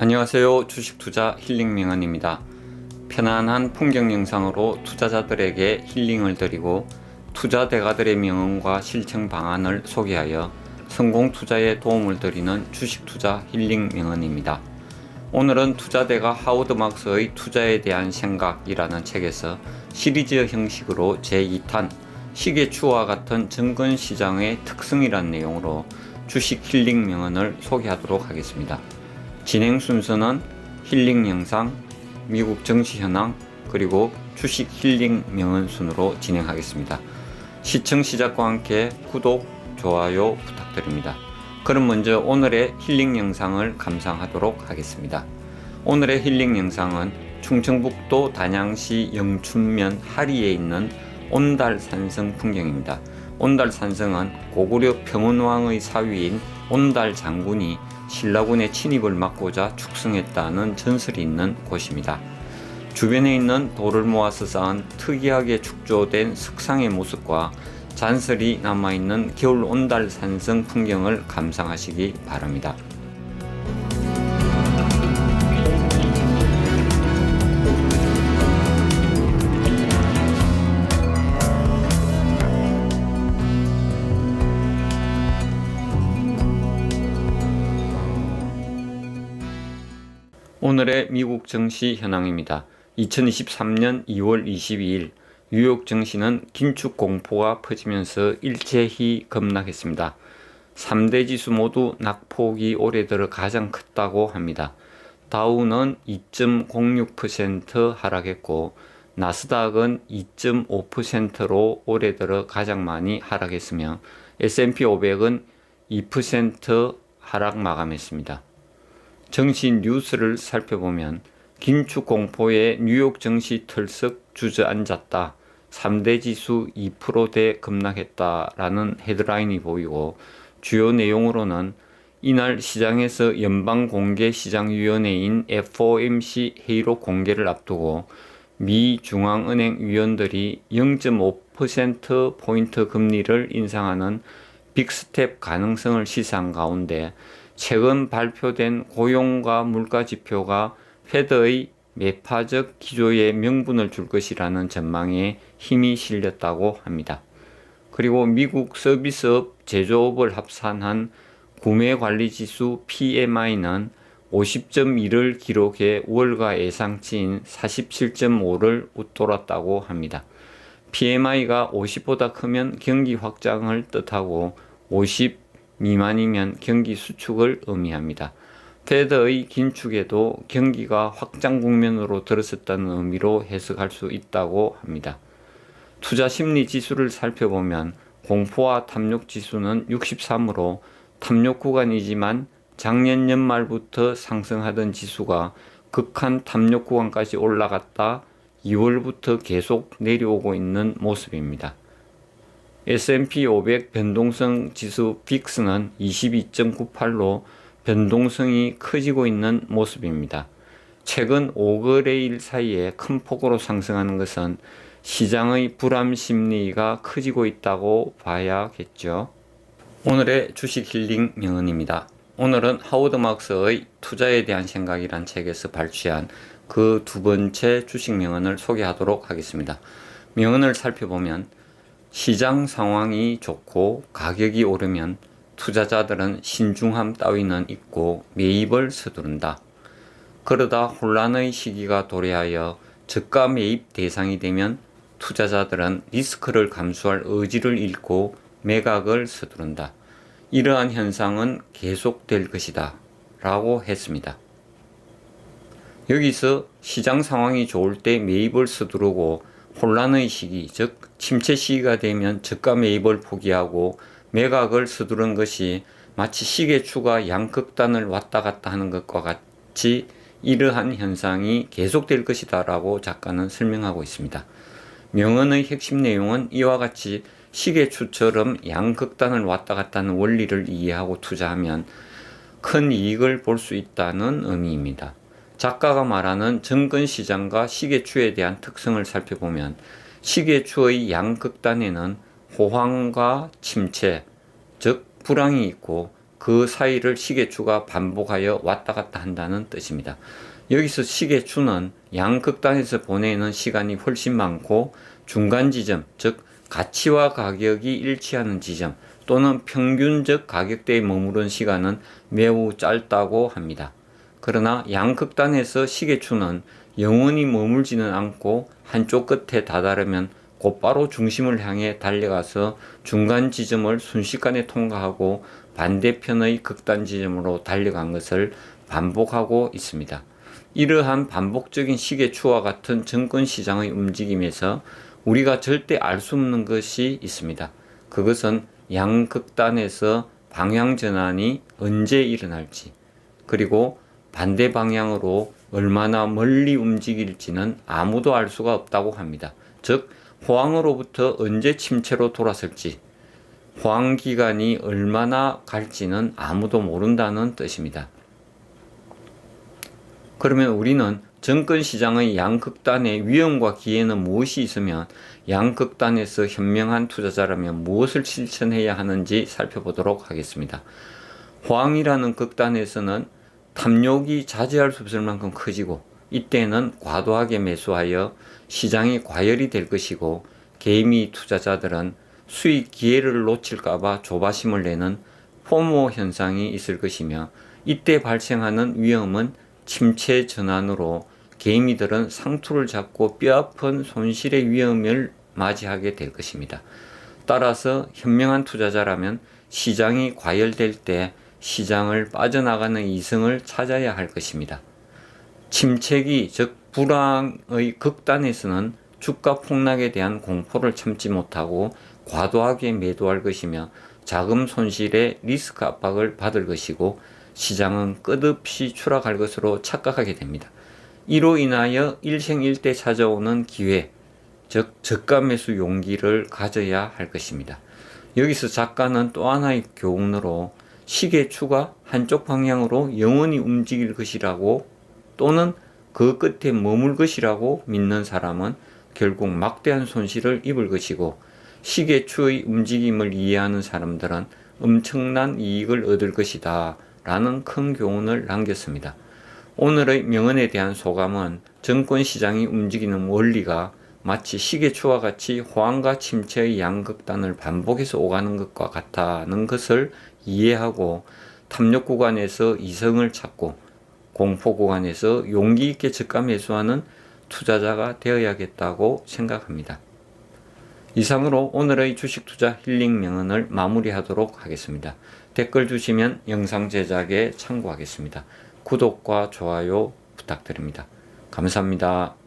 안녕하세요. 주식투자 힐링명언입니다. 편안한 풍경 영상으로 투자자들에게 힐링을 드리고 투자 대가들의 명언과 실천 방안을 소개하여 성공 투자에 도움을 드리는 주식투자 힐링명언입니다. 오늘은 투자대가 하워드 막스의 투자에 대한 생각이라는 책에서 시리즈 형식으로 제2탄 시계추와 같은 증권시장의 특성이라는 내용으로 주식 힐링 명언을 소개하도록 하겠습니다. 진행 순서는 힐링 영상, 미국 정치 현황, 그리고 주식 힐링 명언 순으로 진행하겠습니다. 시청 시작과 함께 구독, 좋아요 부탁드립니다. 그럼 먼저 오늘의 힐링 영상을 감상하도록 하겠습니다. 오늘의 힐링 영상은 충청북도 단양시 영춘면 하리에 있는 온달산성 풍경입니다. 온달산성은 고구려 평원왕의 사위인 온달 장군이 신라군의 침입을 막고자 축성했다는 전설이 있는 곳입니다. 주변에 있는 돌을 모아서 쌓은 특이하게 축조된 석상의 모습과 잔설이 남아있는 겨울 온달산성 풍경을 감상하시기 바랍니다. 오늘의 미국 증시 현황입니다. 2023년 2월 22일 뉴욕 증시는 긴축 공포가 퍼지면서 일제히 급락했습니다. 3대 지수 모두 낙폭이 올해 들어 가장 컸다고 합니다. 다우는 2.06% 하락했고 나스닥은 2.5%로 올해 들어 가장 많이 하락했으며 S&P 500은 2% 하락 마감했습니다. 정치 뉴스를 살펴보면 긴축 공포에 뉴욕 증시 털썩 주저앉았다. 3대 지수 2%대 급락했다라는 헤드라인이 보이고 주요 내용으로는 이날 시장에서 연방공개시장위원회인 FOMC 회의록 공개를 앞두고 미 중앙은행 위원들이 0.5%포인트 금리를 인상하는 빅스텝 가능성을 시사한 가운데 최근 발표된 고용과 물가 지표가 패드의 매파적 기조에 명분을 줄 것이라는 전망에 힘이 실렸다고 합니다. 그리고 미국 서비스업, 제조업을 합산한 구매관리지수 PMI는 50.1을 기록해 월가 예상치인 47.5를 웃돌았다고 합니다. PMI가 50보다 크면 경기 확장을 뜻하고 50 미만이면 경기 수축을 의미합니다. 패드의 긴축에도 경기가 확장 국면으로 들어섰다는 의미로 해석할 수 있다고 합니다. 투자 심리 지수를 살펴보면 공포와 탐욕 지수는 63으로 탐욕 구간이지만 작년 연말부터 상승하던 지수가 극한 탐욕 구간까지 올라갔다 2월부터 계속 내려오고 있는 모습입니다. S&P 500 변동성 지수 빅스는 22.98로 변동성이 커지고 있는 모습입니다. 최근 5거래일 사이에 큰 폭으로 상승하는 것은 시장의 불안 심리가 커지고 있다고 봐야겠죠. 오늘의 주식 힐링 명언입니다. 오늘은 하워드 막스의 투자에 대한 생각이란 책에서 발췌한 그 두 번째 주식 명언을 소개하도록 하겠습니다. 명언을 살펴보면 시장 상황이 좋고 가격이 오르면 투자자들은 신중함 따위는 잊고 매입을 서두른다. 그러다 혼란의 시기가 도래하여 저가 매입 대상이 되면 투자자들은 리스크를 감수할 의지를 잃고 매각을 서두른다. 이러한 현상은 계속될 것이다. 라고 했습니다. 여기서 시장 상황이 좋을 때 매입을 서두르고 혼란의 시기, 즉 침체 시기가 되면 저가 매입을 포기하고 매각을 서두른 것이 마치 시계추가 양극단을 왔다 갔다 하는 것과 같이 이러한 현상이 계속될 것이다 라고 작가는 설명하고 있습니다. 명언의 핵심 내용은 이와 같이 시계추처럼 양극단을 왔다 갔다 하는 원리를 이해하고 투자하면 큰 이익을 볼 수 있다는 의미입니다. 작가가 말하는 증권시장과 시계추에 대한 특성을 살펴보면 시계추의 양극단에는 호황과 침체, 즉 불황이 있고 그 사이를 시계추가 반복하여 왔다 갔다 한다는 뜻입니다. 여기서 시계추는 양극단에서 보내는 시간이 훨씬 많고 중간 지점, 즉 가치와 가격이 일치하는 지점 또는 평균적 가격대에 머무른 시간은 매우 짧다고 합니다. 그러나 양극단에서 시계추는 영원히 머물지는 않고 한쪽 끝에 다다르면 곧바로 중심을 향해 달려가서 중간 지점을 순식간에 통과하고 반대편의 극단 지점으로 달려간 것을 반복하고 있습니다. 이러한 반복적인 시계추와 같은 증권시장의 움직임에서 우리가 절대 알 수 없는 것이 있습니다. 그것은 양극단에서 방향 전환이 언제 일어날지, 그리고 반대 방향으로 얼마나 멀리 움직일지는 아무도 알 수가 없다고 합니다. 즉, 호황으로부터 언제 침체로 돌아설지, 호황 기간이 얼마나 갈지는 아무도 모른다는 뜻입니다. 그러면 우리는 증권시장의 양극단의 위험과 기회는 무엇이 있으며 양극단에서 현명한 투자자라면 무엇을 실천해야 하는지 살펴보도록 하겠습니다. 호황이라는 극단에서는 탐욕이 자제할 수 없을 만큼 커지고 이때는 과도하게 매수하여 시장이 과열이 될 것이고 개미 투자자들은 수익 기회를 놓칠까봐 조바심을 내는 포모 현상이 있을 것이며 이때 발생하는 위험은 침체 전환으로 개미들은 상투를 잡고 뼈아픈 손실의 위험을 맞이하게 될 것입니다. 따라서 현명한 투자자라면 시장이 과열될 때 시장을 빠져나가는 이성을 찾아야 할 것입니다. 침체기, 즉 불황의 극단에서는 주가 폭락에 대한 공포를 참지 못하고 과도하게 매도할 것이며 자금 손실의 리스크 압박을 받을 것이고 시장은 끝없이 추락할 것으로 착각하게 됩니다. 이로 인하여 일생일대 찾아오는 기회, 즉 저가 매수 용기를 가져야 할 것입니다. 여기서 작가는 또 하나의 교훈으로 시계추가 한쪽 방향으로 영원히 움직일 것이라고 또는 그 끝에 머물 것이라고 믿는 사람은 결국 막대한 손실을 입을 것이고 시계추의 움직임을 이해하는 사람들은 엄청난 이익을 얻을 것이다 라는 큰 교훈을 남겼습니다. 오늘의 명언에 대한 소감은 증권시장이 움직이는 원리가 마치 시계추와 같이 호황과 침체의 양극단을 반복해서 오가는 것과 같다는 것을 이해하고 탐욕 구간에서 이성을 찾고 공포 구간에서 용기 있게 저가 매수하는 투자자가 되어야겠다고 생각합니다. 이상으로 오늘의 주식 투자 힐링 명언을 마무리하도록 하겠습니다. 댓글 주시면 영상 제작에 참고하겠습니다. 구독과 좋아요 부탁드립니다. 감사합니다.